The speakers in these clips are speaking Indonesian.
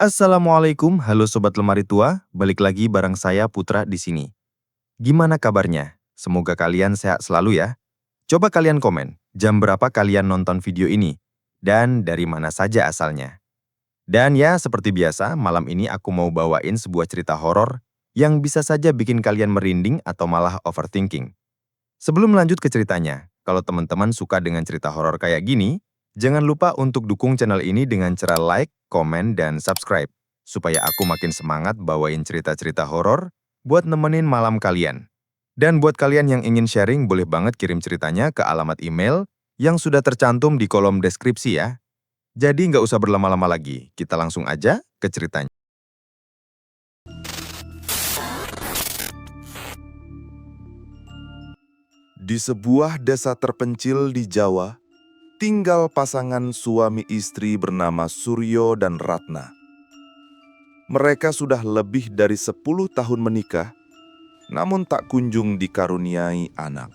Assalamualaikum, halo Sobat Lemari Tua, balik lagi bareng saya Putra di sini. Gimana kabarnya? Semoga kalian sehat selalu ya. Coba kalian komen, jam berapa kalian nonton video ini? Dan dari mana saja asalnya? Dan ya, seperti biasa, malam ini aku mau bawain sebuah cerita horor yang bisa saja bikin kalian merinding atau malah overthinking. Sebelum lanjut ke ceritanya, kalau teman-teman suka dengan cerita horor kayak gini, jangan lupa untuk dukung channel ini dengan cara like, komen, dan subscribe, supaya aku makin semangat bawain cerita-cerita horor buat nemenin malam kalian. Dan buat kalian yang ingin sharing, boleh banget kirim ceritanya ke alamat email yang sudah tercantum di kolom deskripsi ya. Jadi nggak usah berlama-lama lagi, kita langsung aja ke ceritanya. Di sebuah desa terpencil di Jawa, tinggal pasangan suami istri bernama Suryo dan Ratna. Mereka sudah lebih dari 10 tahun menikah, namun tak kunjung dikaruniai anak.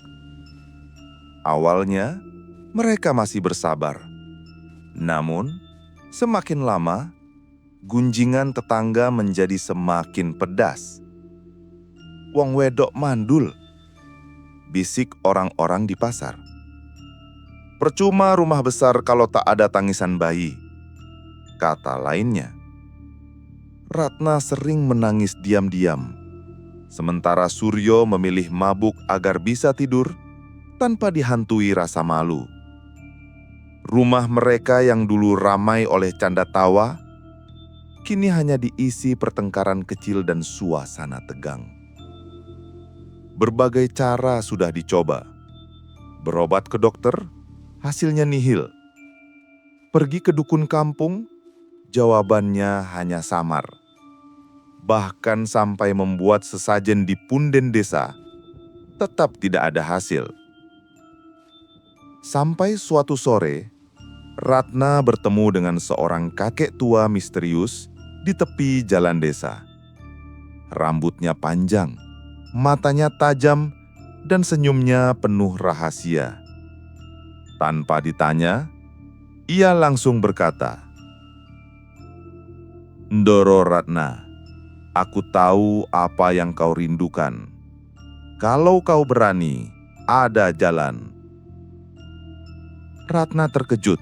Awalnya, mereka masih bersabar. Namun, semakin lama, gunjingan tetangga menjadi semakin pedas. "Wong wedok mandul," bisik orang-orang di pasar. "Percuma rumah besar kalau tak ada tangisan bayi," kata lainnya. Ratna sering menangis diam-diam, sementara Suryo memilih mabuk agar bisa tidur tanpa dihantui rasa malu. Rumah mereka yang dulu ramai oleh canda tawa, kini hanya diisi pertengkaran kecil dan suasana tegang. Berbagai cara sudah dicoba. Berobat ke dokter, hasilnya nihil. Pergi ke dukun kampung, jawabannya hanya samar. Bahkan sampai membuat sesajen di punden desa, tetap tidak ada hasil. Sampai suatu sore, Ratna bertemu dengan seorang kakek tua misterius di tepi jalan desa. Rambutnya panjang, matanya tajam, dan senyumnya penuh rahasia. Tanpa ditanya, ia langsung berkata, "Ndoro Ratna, aku tahu apa yang kau rindukan. Kalau kau berani, ada jalan." Ratna terkejut.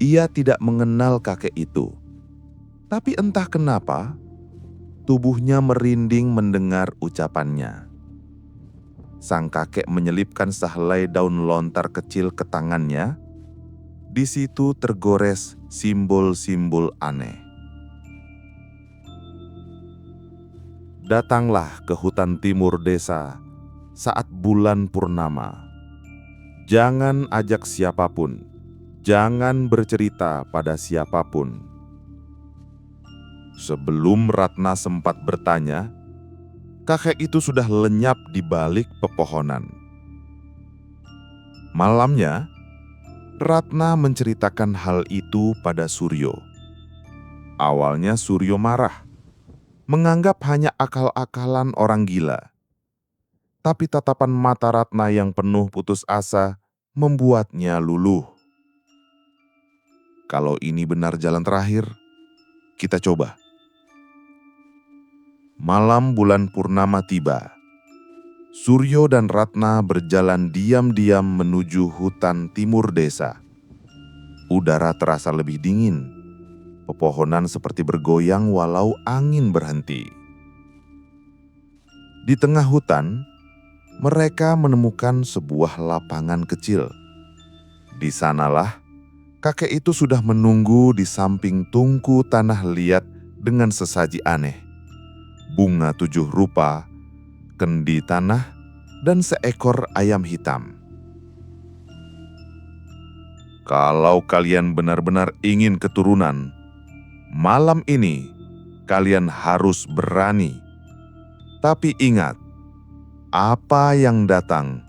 Ia tidak mengenal kakek itu. Tapi entah kenapa, tubuhnya merinding mendengar ucapannya. Sang kakek menyelipkan sehelai daun lontar kecil ke tangannya. Di situ tergores simbol-simbol aneh. Datanglah ke hutan timur desa saat bulan purnama. Jangan ajak siapapun, jangan bercerita pada siapapun. Sebelum Ratna sempat bertanya, kakek itu sudah lenyap di balik pepohonan. Malamnya, Ratna menceritakan hal itu pada Suryo. Awalnya Suryo marah, menganggap hanya akal-akalan orang gila. Tapi tatapan mata Ratna yang penuh putus asa membuatnya luluh. Kalau ini benar jalan terakhir, kita coba. Malam bulan purnama tiba. Suryo dan Ratna berjalan diam-diam menuju hutan timur desa. Udara terasa lebih dingin. Pepohonan seperti bergoyang walau angin berhenti. Di tengah hutan, mereka menemukan sebuah lapangan kecil. Di sanalah, kakek itu sudah menunggu di samping tungku tanah liat dengan sesaji aneh. Bunga 7 rupa, kendi tanah, dan seekor ayam hitam. "Kalau kalian benar-benar ingin keturunan, malam ini kalian harus berani. Tapi ingat, apa yang datang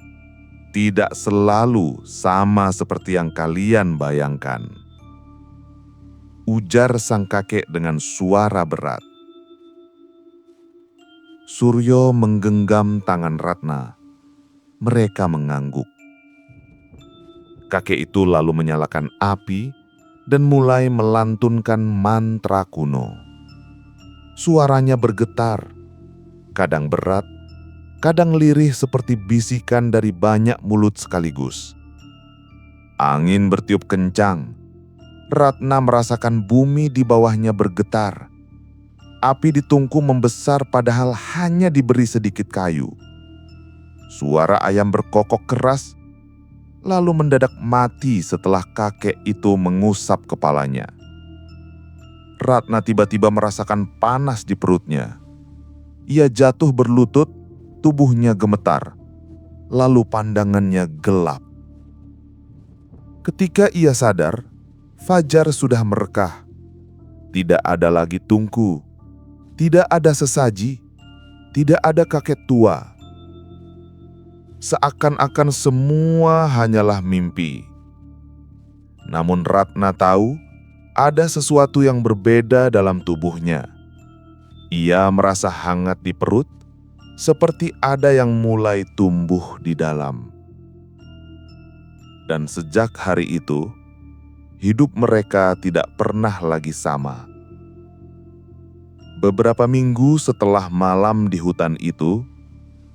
tidak selalu sama seperti yang kalian bayangkan," ujar sang kakek dengan suara berat. Suryo menggenggam tangan Ratna. Mereka mengangguk. Kakek itu lalu menyalakan api dan mulai melantunkan mantra kuno. Suaranya bergetar, kadang berat, kadang lirih seperti bisikan dari banyak mulut sekaligus. Angin bertiup kencang. Ratna merasakan bumi di bawahnya bergetar. Api di tungku membesar padahal hanya diberi sedikit kayu. Suara ayam berkokok keras, lalu mendadak mati setelah kakek itu mengusap kepalanya. Ratna tiba-tiba merasakan panas di perutnya. Ia jatuh berlutut, tubuhnya gemetar, lalu pandangannya gelap. Ketika ia sadar, fajar sudah merekah. Tidak ada lagi tungku, tidak ada sesaji, tidak ada kakek tua. Seakan-akan semua hanyalah mimpi. Namun Ratna tahu ada sesuatu yang berbeda dalam tubuhnya. Ia merasa hangat di perut, seperti ada yang mulai tumbuh di dalam. Dan sejak hari itu, hidup mereka tidak pernah lagi sama. Beberapa minggu setelah malam di hutan itu,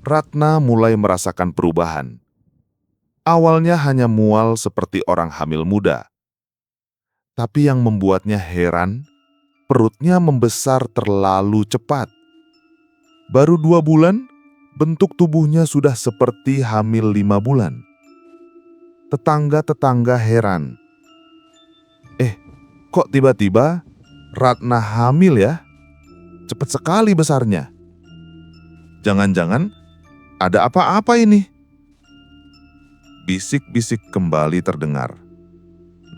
Ratna mulai merasakan perubahan. Awalnya hanya mual seperti orang hamil muda. Tapi yang membuatnya heran, perutnya membesar terlalu cepat. Baru 2 bulan, bentuk tubuhnya sudah seperti hamil 5 bulan. Tetangga-tetangga heran. Kok tiba-tiba Ratna hamil ya? Cepat sekali besarnya. Jangan-jangan ada apa-apa ini? Bisik-bisik kembali terdengar.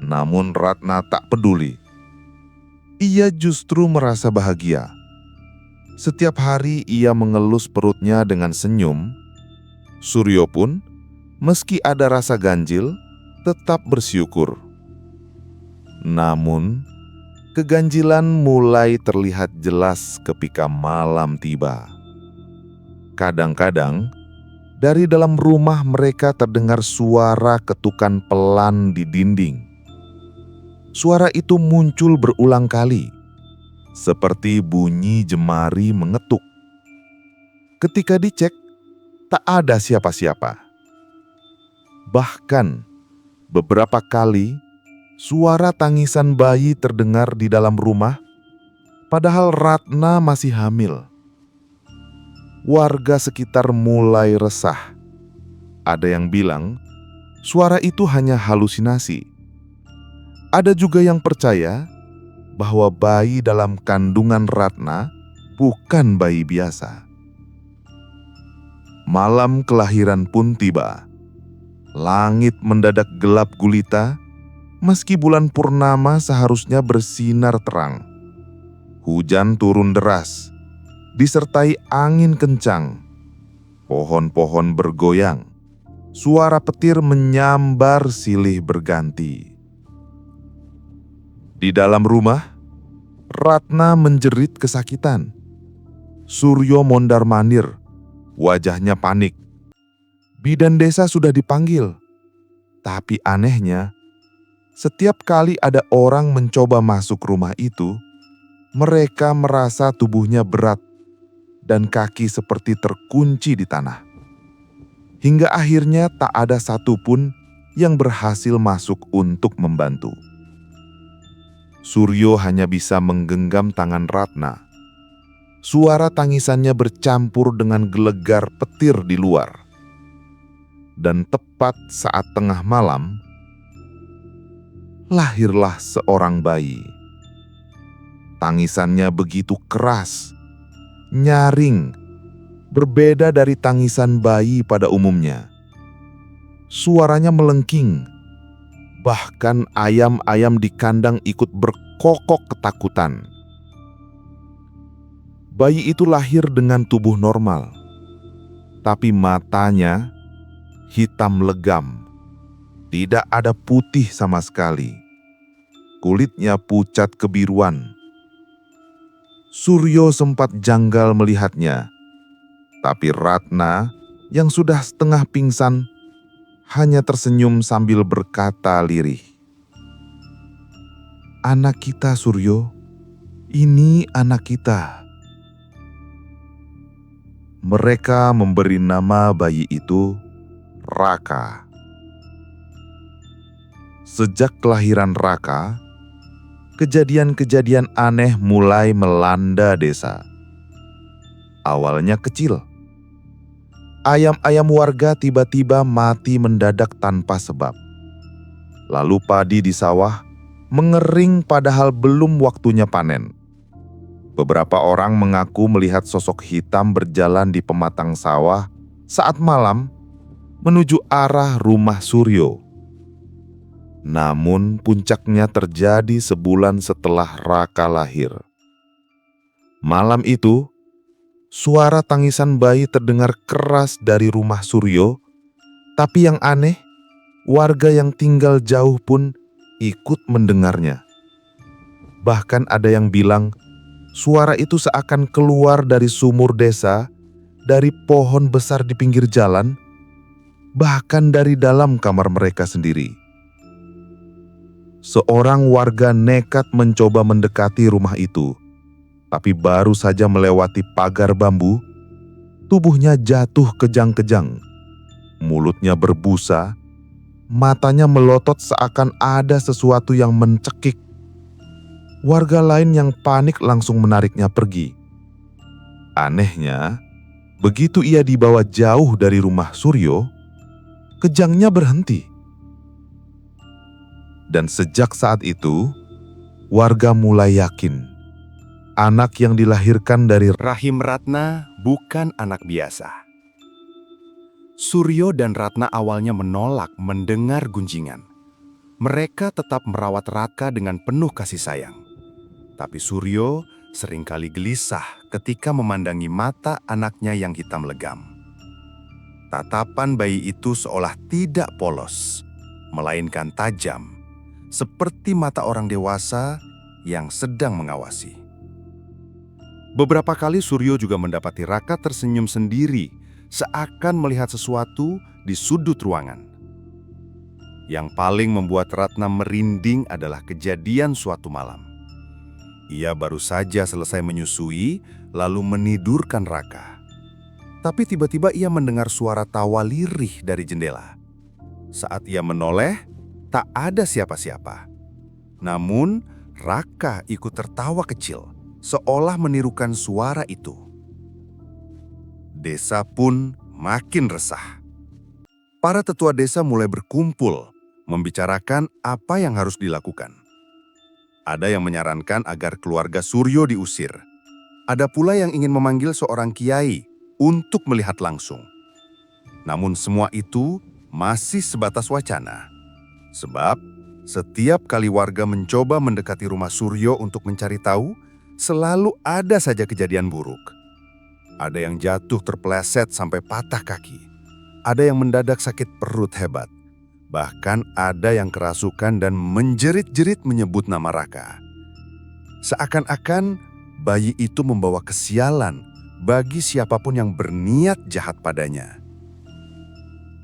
Namun Ratna tak peduli. Ia justru merasa bahagia. Setiap hari ia mengelus perutnya dengan senyum. Suryo pun, meski ada rasa ganjil, tetap bersyukur. Namun, keganjilan mulai terlihat jelas ketika malam tiba. Kadang-kadang, dari dalam rumah mereka terdengar suara ketukan pelan di dinding. Suara itu muncul berulang kali, seperti bunyi jemari mengetuk. Ketika dicek, tak ada siapa-siapa. Bahkan, beberapa kali, suara tangisan bayi terdengar di dalam rumah, padahal Ratna masih hamil. Warga sekitar mulai resah. Ada yang bilang, suara itu hanya halusinasi. Ada juga yang percaya bahwa bayi dalam kandungan Ratna bukan bayi biasa. Malam kelahiran pun tiba. Langit mendadak gelap gulita, meski bulan purnama seharusnya bersinar terang. Hujan turun deras, disertai angin kencang. Pohon-pohon bergoyang. Suara petir menyambar silih berganti. Di dalam rumah, Ratna menjerit kesakitan. Suryo mondar-mandir, wajahnya panik. Bidan desa sudah dipanggil. Tapi anehnya, setiap kali ada orang mencoba masuk rumah itu, mereka merasa tubuhnya berat dan kaki seperti terkunci di tanah. Hingga akhirnya tak ada satupun yang berhasil masuk untuk membantu. Suryo hanya bisa menggenggam tangan Ratna. Suara tangisannya bercampur dengan gelegar petir di luar. Dan tepat saat tengah malam, lahirlah seorang bayi. Tangisannya begitu keras, nyaring, berbeda dari tangisan bayi pada umumnya. Suaranya melengking, bahkan ayam-ayam di kandang ikut berkokok ketakutan. Bayi itu lahir dengan tubuh normal, tapi matanya hitam legam. Tidak ada putih sama sekali. Kulitnya pucat kebiruan. Suryo sempat janggal melihatnya. Tapi Ratna yang sudah setengah pingsan hanya tersenyum sambil berkata lirih, Anak kita, Suryo. Ini anak kita." Mereka memberi nama bayi itu Raka. Sejak kelahiran Raka, kejadian-kejadian aneh mulai melanda desa. Awalnya kecil. Ayam-ayam warga tiba-tiba mati mendadak tanpa sebab. Lalu padi di sawah mengering padahal belum waktunya panen. Beberapa orang mengaku melihat sosok hitam berjalan di pematang sawah saat malam menuju arah rumah Suryo. Namun puncaknya terjadi sebulan setelah Raka lahir. Malam itu, suara tangisan bayi terdengar keras dari rumah Suryo, tapi yang aneh, warga yang tinggal jauh pun ikut mendengarnya. Bahkan ada yang bilang, suara itu seakan keluar dari sumur desa, dari pohon besar di pinggir jalan, bahkan dari dalam kamar mereka sendiri. Seorang warga nekat mencoba mendekati rumah itu, tapi baru saja melewati pagar bambu, tubuhnya jatuh kejang-kejang. Mulutnya berbusa, matanya melotot seakan ada sesuatu yang mencekik. Warga lain yang panik langsung menariknya pergi. Anehnya, begitu ia dibawa jauh dari rumah Suryo, kejangnya berhenti. Dan sejak saat itu, warga mulai yakin anak yang dilahirkan dari Rahim Ratna bukan anak biasa. Suryo dan Ratna awalnya menolak mendengar gunjingan. Mereka tetap merawat Raka dengan penuh kasih sayang. Tapi Suryo seringkali gelisah ketika memandangi mata anaknya yang hitam legam. Tatapan bayi itu seolah tidak polos, melainkan tajam, seperti mata orang dewasa yang sedang mengawasi. Beberapa kali Suryo juga mendapati Raka tersenyum sendiri, seakan melihat sesuatu di sudut ruangan. Yang paling membuat Ratna merinding adalah kejadian suatu malam. Ia baru saja selesai menyusui, lalu menidurkan Raka. Tapi tiba-tiba ia mendengar suara tawa lirih dari jendela. Saat ia menoleh, tak ada siapa-siapa. Namun, Raka ikut tertawa kecil, seolah menirukan suara itu. Desa pun makin resah. Para tetua desa mulai berkumpul, membicarakan apa yang harus dilakukan. Ada yang menyarankan agar keluarga Suryo diusir. Ada pula yang ingin memanggil seorang kiai untuk melihat langsung. Namun semua itu masih sebatas wacana. Sebab setiap kali warga mencoba mendekati rumah Suryo untuk mencari tahu, selalu ada saja kejadian buruk. Ada yang jatuh terpeleset sampai patah kaki. Ada yang mendadak sakit perut hebat. Bahkan ada yang kerasukan dan menjerit-jerit menyebut nama Raka. Seakan-akan bayi itu membawa kesialan bagi siapapun yang berniat jahat padanya.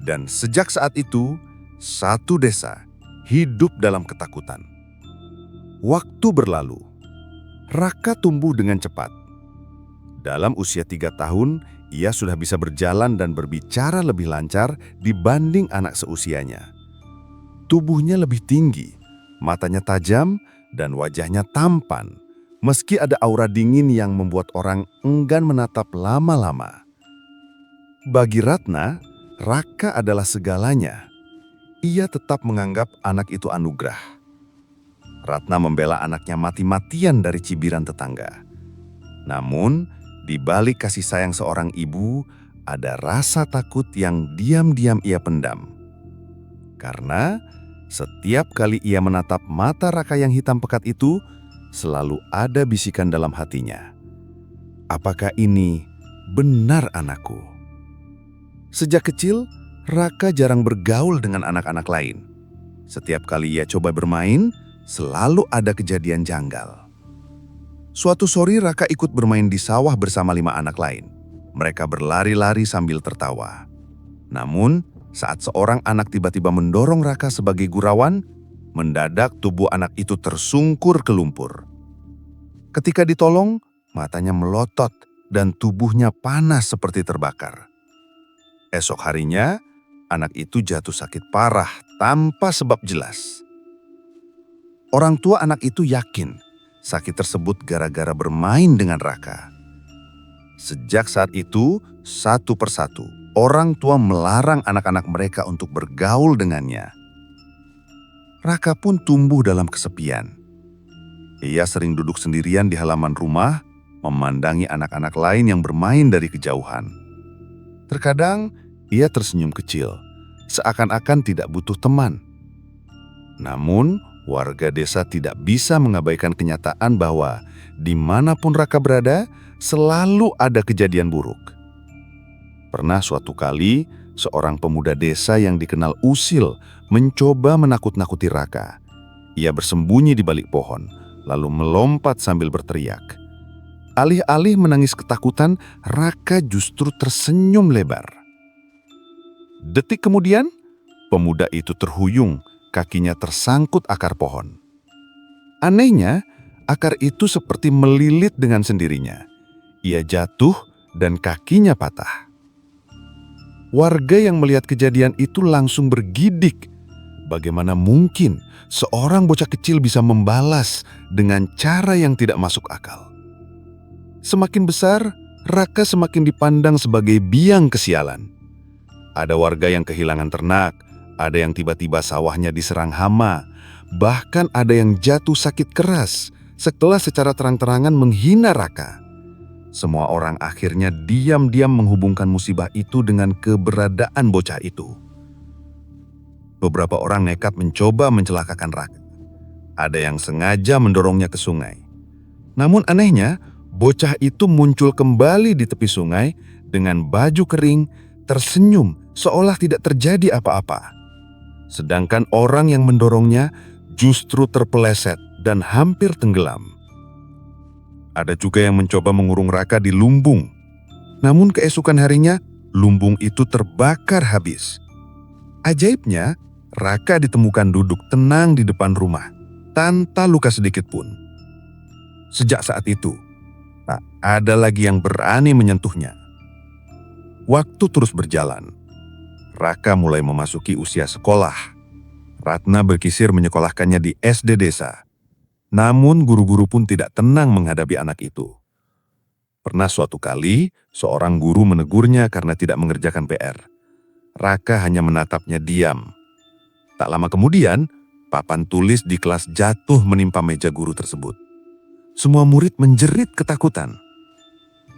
Dan sejak saat itu, satu desa hidup dalam ketakutan. Waktu berlalu, Raka tumbuh dengan cepat. Dalam usia 3 tahun, ia sudah bisa berjalan dan berbicara lebih lancar dibanding anak seusianya. Tubuhnya lebih tinggi, matanya tajam, dan wajahnya tampan, meski ada aura dingin yang membuat orang enggan menatap lama-lama. Bagi Ratna, Raka adalah segalanya. Ia tetap menganggap anak itu anugerah. Ratna membela anaknya mati-matian dari cibiran tetangga. Namun, di balik kasih sayang seorang ibu, ada rasa takut yang diam-diam ia pendam. Karena setiap kali ia menatap mata Raka yang hitam pekat itu, selalu ada bisikan dalam hatinya. Apakah ini benar anakku? Sejak kecil, Raka jarang bergaul dengan anak-anak lain. Setiap kali ia coba bermain, selalu ada kejadian janggal. Suatu sore Raka ikut bermain di sawah bersama 5 anak lain. Mereka berlari-lari sambil tertawa. Namun, saat seorang anak tiba-tiba mendorong Raka sebagai gurawan, Mendadak tubuh anak itu tersungkur ke lumpur. Ketika ditolong, matanya melotot dan tubuhnya panas seperti terbakar. Esok harinya, anak itu jatuh sakit parah tanpa sebab jelas. Orang tua anak itu yakin sakit tersebut gara-gara bermain dengan Raka. Sejak saat itu, satu persatu, orang tua melarang anak-anak mereka untuk bergaul dengannya. Raka pun tumbuh dalam kesepian. Ia sering duduk sendirian di halaman rumah, memandangi anak-anak lain yang bermain dari kejauhan. Terkadang, ia tersenyum kecil, seakan-akan tidak butuh teman. Namun, warga desa tidak bisa mengabaikan kenyataan bahwa dimanapun Raka berada, selalu ada kejadian buruk. Pernah suatu kali, seorang pemuda desa yang dikenal usil mencoba menakut-nakuti Raka. Ia bersembunyi di balik pohon, lalu melompat sambil berteriak. Alih-alih menangis ketakutan, Raka justru tersenyum lebar. Detik kemudian, pemuda itu terhuyung, kakinya tersangkut akar pohon. Anehnya, akar itu seperti melilit dengan sendirinya. Ia jatuh dan kakinya patah. Warga yang melihat kejadian itu langsung bergidik. Bagaimana mungkin seorang bocah kecil bisa membalas dengan cara yang tidak masuk akal? Semakin besar, Raka semakin dipandang sebagai biang kesialan. Ada warga yang kehilangan ternak, ada yang tiba-tiba sawahnya diserang hama, bahkan ada yang jatuh sakit keras setelah secara terang-terangan menghina Raka. Semua orang akhirnya diam-diam menghubungkan musibah itu dengan keberadaan bocah itu. Beberapa orang nekat mencoba mencelakakan Raka. Ada yang sengaja mendorongnya ke sungai. Namun anehnya, bocah itu muncul kembali di tepi sungai dengan baju kering, tersenyum seolah tidak terjadi apa-apa. Sedangkan orang yang mendorongnya justru terpeleset dan hampir tenggelam. Ada juga yang mencoba mengurung Raka di lumbung. Namun keesokan harinya, lumbung itu terbakar habis. Ajaibnya, Raka ditemukan duduk tenang di depan rumah, tanpa luka sedikit pun. Sejak saat itu, tak ada lagi yang berani menyentuhnya. Waktu terus berjalan. Raka mulai memasuki usia sekolah. Ratna berkisir menyekolahkannya di SD desa. Namun guru-guru pun tidak tenang menghadapi anak itu. Pernah suatu kali, seorang guru menegurnya karena tidak mengerjakan PR. Raka hanya menatapnya diam. Tak lama kemudian, papan tulis di kelas jatuh menimpa meja guru tersebut. Semua murid menjerit ketakutan.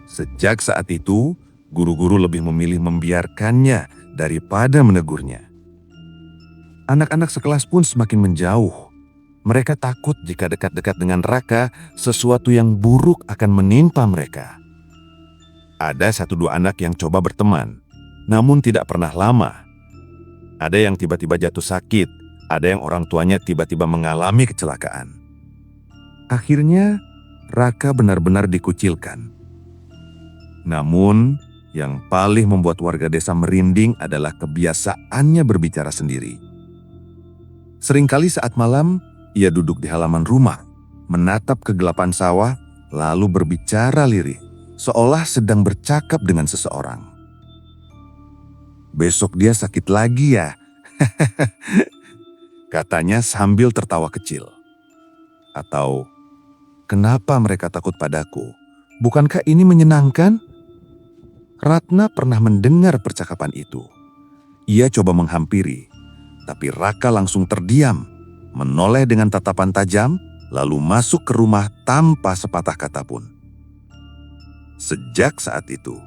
Sejak saat itu, guru-guru lebih memilih membiarkannya daripada menegurnya. Anak-anak sekelas pun semakin menjauh. Mereka takut jika dekat-dekat dengan Raka, sesuatu yang buruk akan menimpa mereka. Ada satu dua anak yang coba berteman, namun tidak pernah lama. Ada yang tiba-tiba jatuh sakit, ada yang orang tuanya tiba-tiba mengalami kecelakaan. Akhirnya, Raka benar-benar dikucilkan. Namun, yang paling membuat warga desa merinding adalah kebiasaannya berbicara sendiri. Seringkali saat malam, ia duduk di halaman rumah, menatap kegelapan sawah, lalu berbicara lirih, seolah sedang bercakap dengan seseorang. "Besok dia sakit lagi ya?" katanya sambil tertawa kecil. Atau, "Kenapa mereka takut padaku? Bukankah ini menyenangkan?" Ratna pernah mendengar percakapan itu. Ia coba menghampiri, tapi Raka langsung terdiam, menoleh dengan tatapan tajam, lalu masuk ke rumah tanpa sepatah kata pun. Sejak saat itu,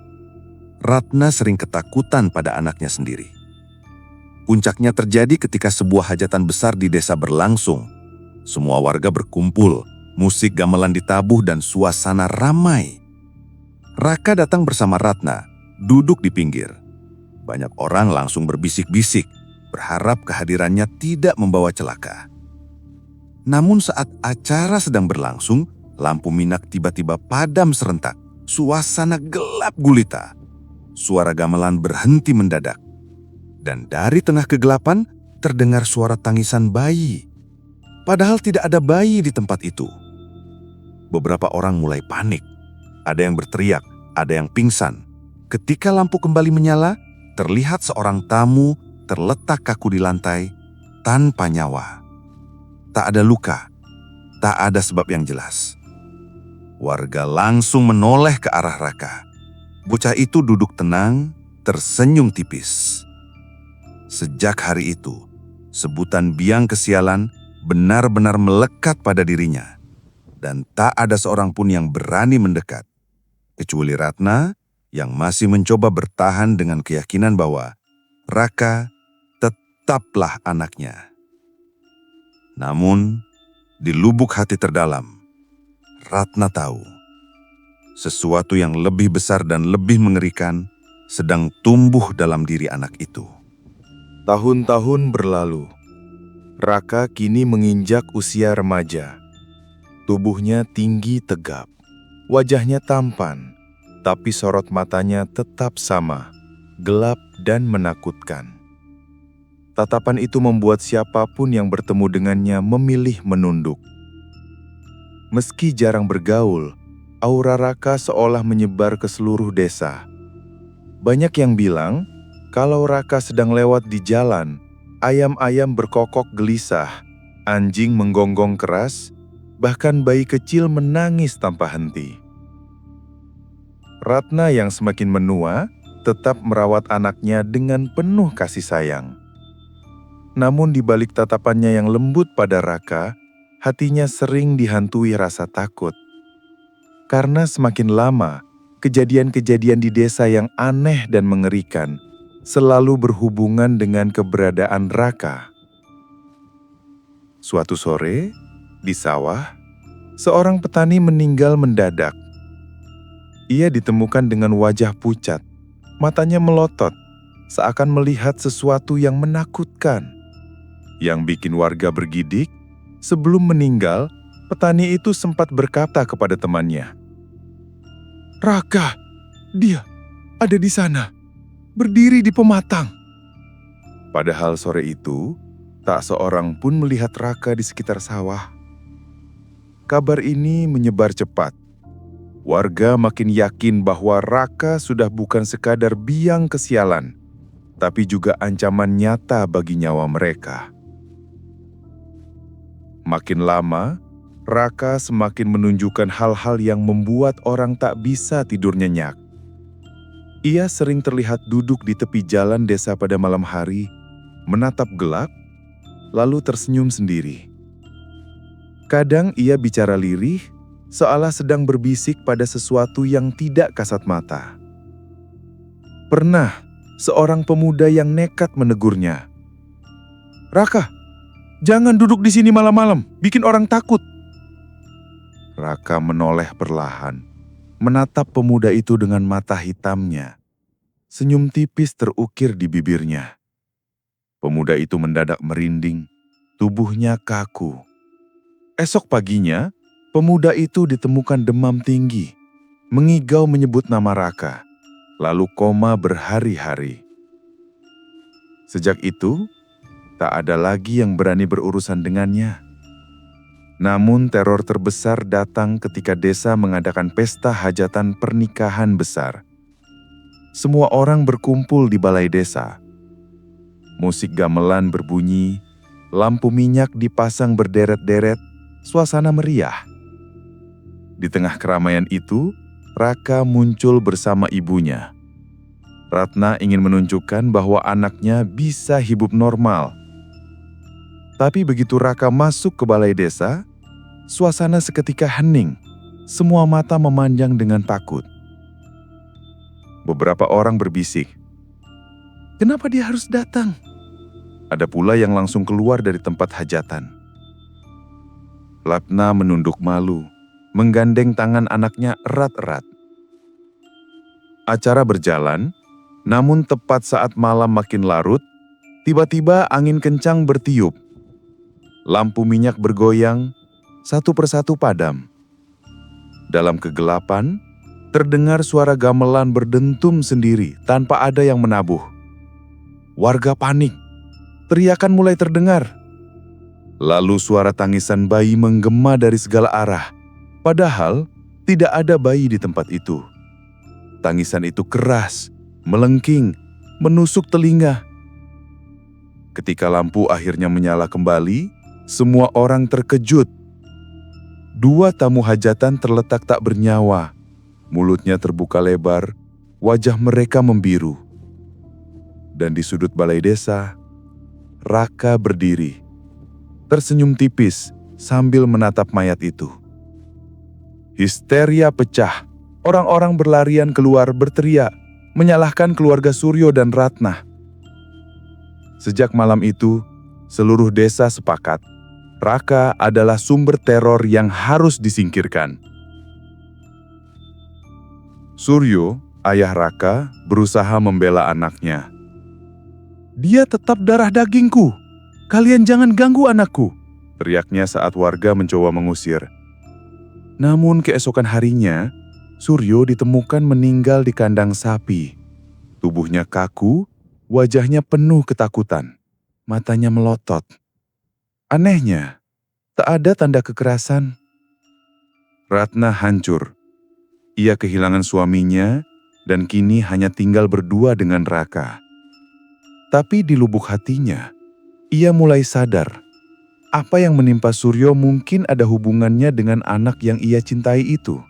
Ratna sering ketakutan pada anaknya sendiri. Puncaknya terjadi ketika sebuah hajatan besar di desa berlangsung. Semua warga berkumpul, musik gamelan ditabuh dan suasana ramai. Raka datang bersama Ratna, duduk di pinggir. Banyak orang langsung berbisik-bisik, berharap kehadirannya tidak membawa celaka. Namun saat acara sedang berlangsung, lampu minak tiba-tiba padam serentak. Suasana gelap gulita. Suara gamelan berhenti mendadak. Dan dari tengah kegelapan terdengar suara tangisan bayi. Padahal tidak ada bayi di tempat itu. Beberapa orang mulai panik. Ada yang berteriak, ada yang pingsan. Ketika lampu kembali menyala, terlihat seorang tamu terletak kaku di lantai tanpa nyawa. Tak ada luka, tak ada sebab yang jelas. Warga langsung menoleh ke arah Raka. Bocah itu duduk tenang, tersenyum tipis. Sejak hari itu, sebutan biang kesialan benar-benar melekat pada dirinya. Dan tak ada seorang pun yang berani mendekat. Kecuali Ratna yang masih mencoba bertahan dengan keyakinan bahwa Raka tetaplah anaknya. Namun, di lubuk hati terdalam, Ratna tahu sesuatu yang lebih besar dan lebih mengerikan sedang tumbuh dalam diri anak itu. Tahun-tahun berlalu. Raka kini menginjak usia remaja. Tubuhnya tinggi tegap. Wajahnya tampan, tapi sorot matanya tetap sama, gelap dan menakutkan. Tatapan itu membuat siapapun yang bertemu dengannya memilih menunduk. Meski jarang bergaul, aura Raka seolah menyebar ke seluruh desa. Banyak yang bilang, kalau Raka sedang lewat di jalan, ayam-ayam berkokok gelisah, anjing menggonggong keras, bahkan bayi kecil menangis tanpa henti. Ratna yang semakin menua, tetap merawat anaknya dengan penuh kasih sayang. Namun di balik tatapannya yang lembut pada Raka, hatinya sering dihantui rasa takut. Karena semakin lama, kejadian-kejadian di desa yang aneh dan mengerikan selalu berhubungan dengan keberadaan Raka. Suatu sore, di sawah, seorang petani meninggal mendadak. Ia ditemukan dengan wajah pucat, matanya melotot, seakan melihat sesuatu yang menakutkan. Yang bikin warga bergidik, sebelum meninggal, petani itu sempat berkata kepada temannya, "Raka, dia ada di sana, berdiri di pematang." Padahal sore itu, tak seorang pun melihat Raka di sekitar sawah. Kabar ini menyebar cepat. Warga makin yakin bahwa Raka sudah bukan sekadar biang kesialan, tapi juga ancaman nyata bagi nyawa mereka. Makin lama, Raka semakin menunjukkan hal-hal yang membuat orang tak bisa tidur nyenyak. Ia sering terlihat duduk di tepi jalan desa pada malam hari, menatap gelap, lalu tersenyum sendiri. Kadang ia bicara lirih, seolah sedang berbisik pada sesuatu yang tidak kasat mata. Pernah, seorang pemuda yang nekat menegurnya, "Raka, jangan duduk di sini malam-malam, bikin orang takut." Raka menoleh perlahan, menatap pemuda itu dengan mata hitamnya. Senyum tipis terukir di bibirnya. Pemuda itu mendadak merinding, tubuhnya kaku. Esok paginya, pemuda itu ditemukan demam tinggi, mengigau menyebut nama Raka, lalu koma berhari-hari. Sejak itu, tak ada lagi yang berani berurusan dengannya. Namun teror terbesar datang ketika desa mengadakan pesta hajatan pernikahan besar. Semua orang berkumpul di balai desa. Musik gamelan berbunyi, lampu minyak dipasang berderet-deret, suasana meriah. Di tengah keramaian itu, Raka muncul bersama ibunya. Ratna ingin menunjukkan bahwa anaknya bisa hidup normal. Tapi begitu Raka masuk ke balai desa, suasana seketika hening. Semua mata memandang dengan takut. Beberapa orang berbisik, "Kenapa dia harus datang?" Ada pula yang langsung keluar dari tempat hajatan. Ratna menunduk malu, menggandeng tangan anaknya erat-erat. Acara berjalan, namun tepat saat malam makin larut, tiba-tiba angin kencang bertiup. Lampu minyak bergoyang, satu persatu padam. Dalam kegelapan, terdengar suara gamelan berdentum sendiri tanpa ada yang menabuh. Warga panik, teriakan mulai terdengar. Lalu suara tangisan bayi menggema dari segala arah, padahal tidak ada bayi di tempat itu. Tangisan itu keras, melengking, menusuk telinga. Ketika lampu akhirnya menyala kembali, semua orang terkejut. Dua tamu hajatan terletak tak bernyawa, mulutnya terbuka lebar, wajah mereka membiru. Dan di sudut balai desa, Raka berdiri, tersenyum tipis sambil menatap mayat itu. Histeria pecah, orang-orang berlarian keluar berteriak, menyalahkan keluarga Suryo dan Ratna. Sejak malam itu, seluruh desa sepakat, Raka adalah sumber teror yang harus disingkirkan. Suryo, ayah Raka, berusaha membela anaknya. "Dia tetap darah dagingku. Kalian jangan ganggu anakku," teriaknya saat warga mencoba mengusir. Namun keesokan harinya, Suryo ditemukan meninggal di kandang sapi. Tubuhnya kaku, wajahnya penuh ketakutan, matanya melotot. Anehnya, tak ada tanda kekerasan. Ratna hancur. Ia kehilangan suaminya dan kini hanya tinggal berdua dengan Raka. Tapi di lubuk hatinya, ia mulai sadar apa yang menimpa Suryo mungkin ada hubungannya dengan anak yang ia cintai itu.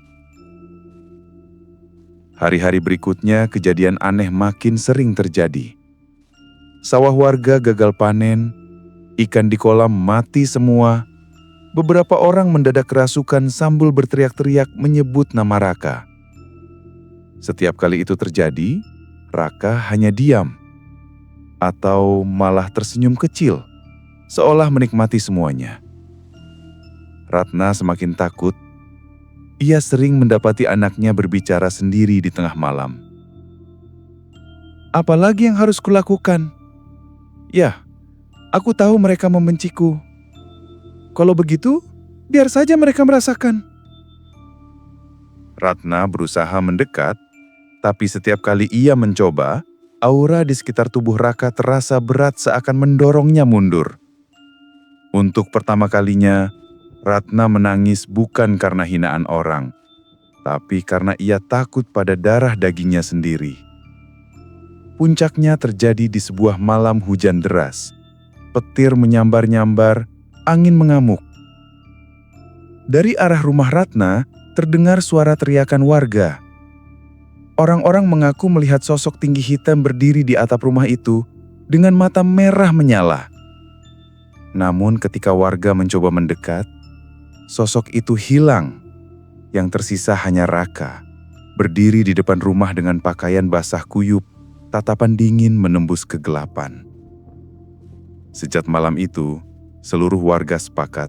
Hari-hari berikutnya kejadian aneh makin sering terjadi. Sawah warga gagal panen, ikan di kolam mati semua. Beberapa orang mendadak kerasukan sambil berteriak-teriak menyebut nama Raka. Setiap kali itu terjadi, Raka hanya diam atau malah tersenyum kecil, seolah menikmati semuanya. Ratna semakin takut. Ia sering mendapati anaknya berbicara sendiri di tengah malam. "Apalagi yang harus kulakukan? Ya, aku tahu mereka membenciku. Kalau begitu, biar saja mereka merasakan." Ratna berusaha mendekat, tapi setiap kali ia mencoba, aura di sekitar tubuh Raka terasa berat seakan mendorongnya mundur. Untuk pertama kalinya, Ratna menangis bukan karena hinaan orang, tapi karena ia takut pada darah dagingnya sendiri. Puncaknya terjadi di sebuah malam hujan deras. Petir menyambar-nyambar, angin mengamuk. Dari arah rumah Ratna, terdengar suara teriakan warga. Orang-orang mengaku melihat sosok tinggi hitam berdiri di atap rumah itu dengan mata merah menyala. Namun ketika warga mencoba mendekat, sosok itu hilang. Yang tersisa hanya Raka, berdiri di depan rumah dengan pakaian basah kuyup, tatapan dingin menembus kegelapan. Sejak malam itu, seluruh warga sepakat,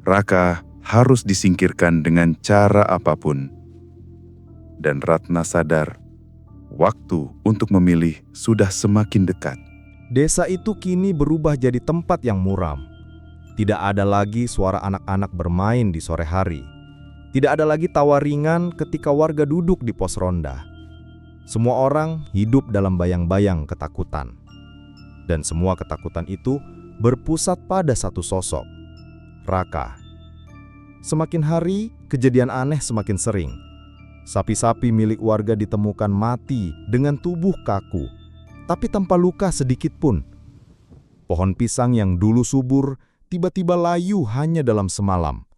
Raka harus disingkirkan dengan cara apapun. Dan Ratna sadar, waktu untuk memilih sudah semakin dekat. Desa itu kini berubah jadi tempat yang muram. Tidak ada lagi suara anak-anak bermain di sore hari. Tidak ada lagi tawa ringan ketika warga duduk di pos ronda. Semua orang hidup dalam bayang-bayang ketakutan. Dan semua ketakutan itu berpusat pada satu sosok, Raka. Semakin hari, kejadian aneh semakin sering. Sapi-sapi milik warga ditemukan mati dengan tubuh kaku, tapi tanpa luka sedikit pun. Pohon pisang yang dulu subur tiba-tiba layu hanya dalam semalam.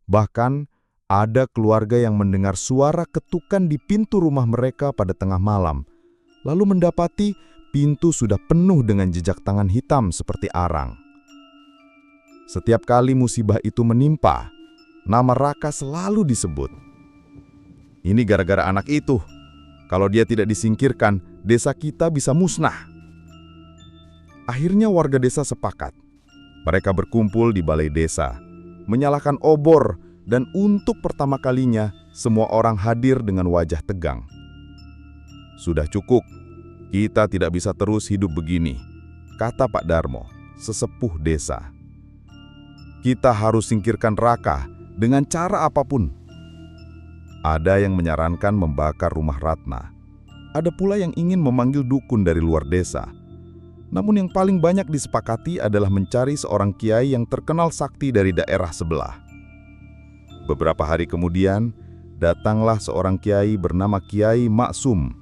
Bahkan, ada keluarga yang mendengar suara ketukan di pintu rumah mereka pada tengah malam, lalu mendapati pintu sudah penuh dengan jejak tangan hitam seperti arang. Setiap kali musibah itu menimpa, nama Raka selalu disebut. Ini gara-gara anak itu. Kalau dia tidak disingkirkan, desa kita bisa musnah. Akhirnya warga desa sepakat. Mereka berkumpul di balai desa, menyalakan obor, dan untuk pertama kalinya semua orang hadir dengan wajah tegang. "Sudah cukup, kita tidak bisa terus hidup begini," kata Pak Darmo, sesepuh desa. "Kita harus singkirkan Raka dengan cara apapun." Ada yang menyarankan membakar rumah Ratna. Ada pula yang ingin memanggil dukun dari luar desa. Namun yang paling banyak disepakati adalah mencari seorang kiai yang terkenal sakti dari daerah sebelah. Beberapa hari kemudian, datanglah seorang kiai bernama Kiai Maksum.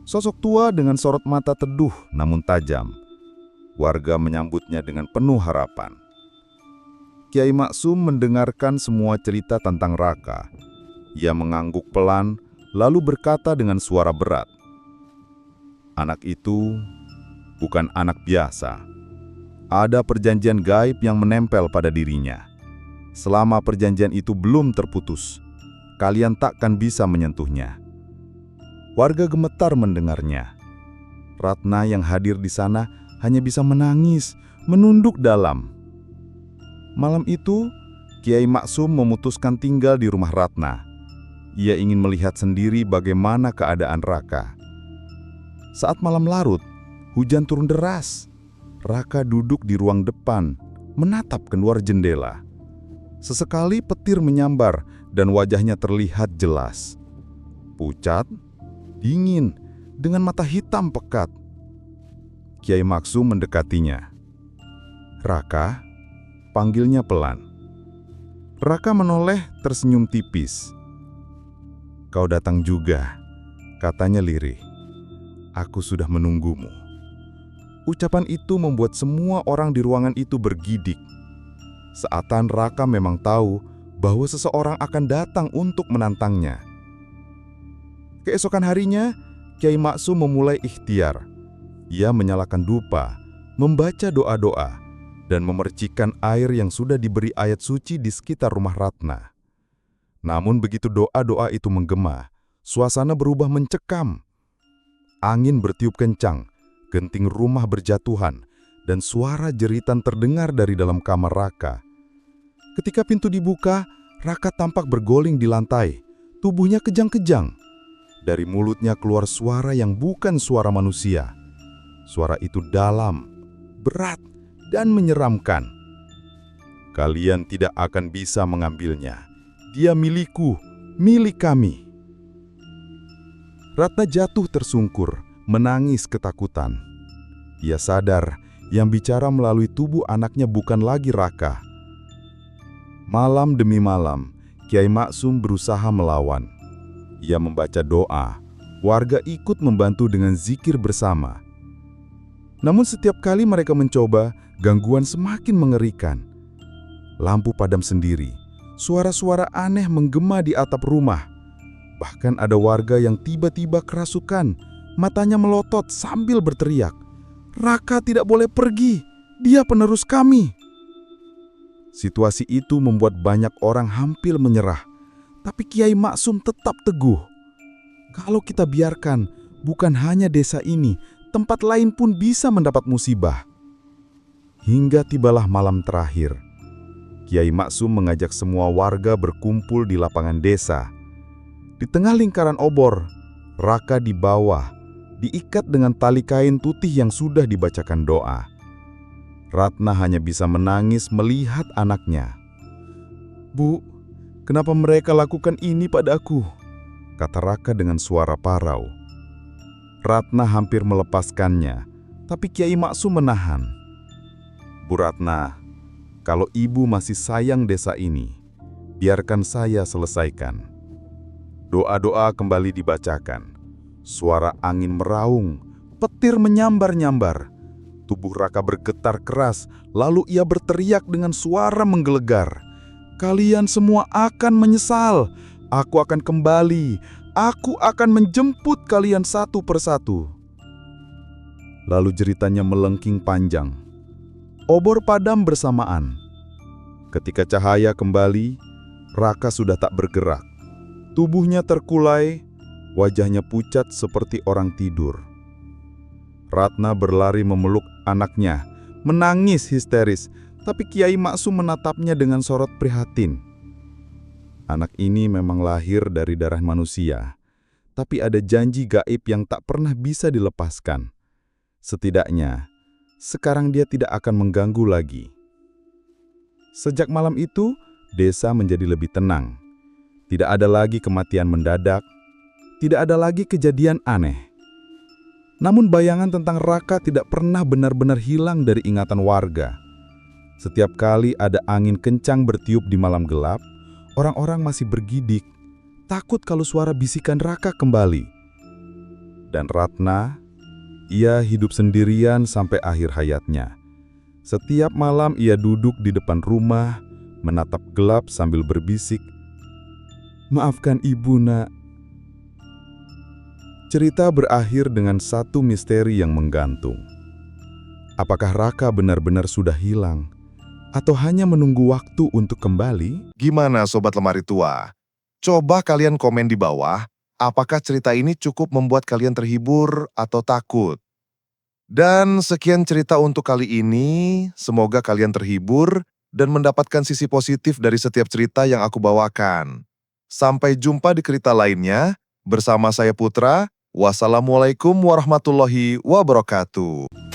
Sosok tua dengan sorot mata teduh namun tajam. Warga menyambutnya dengan penuh harapan. Kiai Maksum mendengarkan semua cerita tentang Raka. Ia mengangguk pelan, lalu berkata dengan suara berat, "Anak itu bukan anak biasa. Ada perjanjian gaib yang menempel pada dirinya. Selama perjanjian itu belum terputus, kalian takkan bisa menyentuhnya." Warga gemetar mendengarnya. Ratna yang hadir di sana hanya bisa menangis, menunduk dalam. Malam itu, Kiai Maksum memutuskan tinggal di rumah Ratna. Ia ingin melihat sendiri bagaimana keadaan Raka. Saat malam larut, hujan turun deras. Raka duduk di ruang depan, menatap keluar jendela. Sesekali petir menyambar dan wajahnya terlihat jelas. Pucat, dingin, dengan mata hitam pekat. Kiai Maksum mendekatinya. "Raka," panggilnya pelan. Raka menoleh tersenyum tipis. "Kau datang juga," katanya lirih. "Aku sudah menunggumu." Ucapan itu membuat semua orang di ruangan itu bergidik. Seakan Raka memang tahu bahwa seseorang akan datang untuk menantangnya. Keesokan harinya, Kiai Maksum memulai ikhtiar. Ia menyalakan dupa, membaca doa-doa, dan memercikkan air yang sudah diberi ayat suci di sekitar rumah Ratna. Namun begitu doa-doa itu menggema, suasana berubah mencekam. Angin bertiup kencang, genting rumah berjatuhan, dan suara jeritan terdengar dari dalam kamar Raka. Ketika pintu dibuka, Raka tampak bergoling di lantai, tubuhnya kejang-kejang. Dari mulutnya keluar suara yang bukan suara manusia. Suara itu dalam, berat, dan menyeramkan. "Kalian tidak akan bisa mengambilnya. Dia milikku, milik kami." Ratna jatuh tersungkur, menangis ketakutan. Ia sadar yang bicara melalui tubuh anaknya bukan lagi Raka. Malam demi malam, Kiai Maksum berusaha melawan. Ia membaca doa, warga ikut membantu dengan zikir bersama. Namun setiap kali mereka mencoba, gangguan semakin mengerikan. Lampu padam sendiri, suara-suara aneh menggema di atap rumah. Bahkan ada warga yang tiba-tiba kerasukan, matanya melotot sambil berteriak, "Raka tidak boleh pergi, dia penerus kami." Situasi itu membuat banyak orang hampir menyerah, tapi Kiai Maksum tetap teguh. "Kalau kita biarkan, bukan hanya desa ini, tempat lain pun bisa mendapat musibah." Hingga tibalah malam terakhir. Kiai Maksum mengajak semua warga berkumpul di lapangan desa. Di tengah lingkaran obor, Raka di bawah, diikat dengan tali kain putih yang sudah dibacakan doa. Ratna hanya bisa menangis melihat anaknya. "Bu, kenapa mereka lakukan ini padaku?" kata Raka dengan suara parau. Ratna hampir melepaskannya, tapi Kiai Maksum menahan. "Bu Ratna, kalau ibu masih sayang desa ini, biarkan saya selesaikan." Doa-doa kembali dibacakan. Suara angin meraung, petir menyambar-nyambar. Tubuh Raka bergetar keras, lalu ia berteriak dengan suara menggelegar. "Kalian semua akan menyesal. Aku akan kembali. Aku akan menjemput kalian satu persatu." Lalu jeritanya melengking panjang. Obor padam bersamaan. Ketika cahaya kembali, Raka sudah tak bergerak. Tubuhnya terkulai, wajahnya pucat seperti orang tidur. Ratna berlari memeluk anaknya, menangis histeris, tapi Kiai Maksum menatapnya dengan sorot prihatin. Anak ini memang lahir dari darah manusia, tapi ada janji gaib yang tak pernah bisa dilepaskan. Setidaknya, sekarang dia tidak akan mengganggu lagi. Sejak malam itu, desa menjadi lebih tenang. Tidak ada lagi kematian mendadak, tidak ada lagi kejadian aneh. Namun bayangan tentang Raka tidak pernah benar-benar hilang dari ingatan warga. Setiap kali ada angin kencang bertiup di malam gelap, orang-orang masih bergidik, takut kalau suara bisikan Raka kembali. Dan Ratna, ia hidup sendirian sampai akhir hayatnya. Setiap malam ia duduk di depan rumah, menatap gelap sambil berbisik, "Maafkan ibu, nak." Cerita berakhir dengan satu misteri yang menggantung. Apakah Raka benar-benar sudah hilang? Atau hanya menunggu waktu untuk kembali? Gimana Sobat Lemari Tua? Coba kalian komen di bawah, apakah cerita ini cukup membuat kalian terhibur atau takut? Dan sekian cerita untuk kali ini, semoga kalian terhibur dan mendapatkan sisi positif dari setiap cerita yang aku bawakan. Sampai jumpa di cerita lainnya, bersama saya Putra. Wassalamualaikum warahmatullahi wabarakatuh.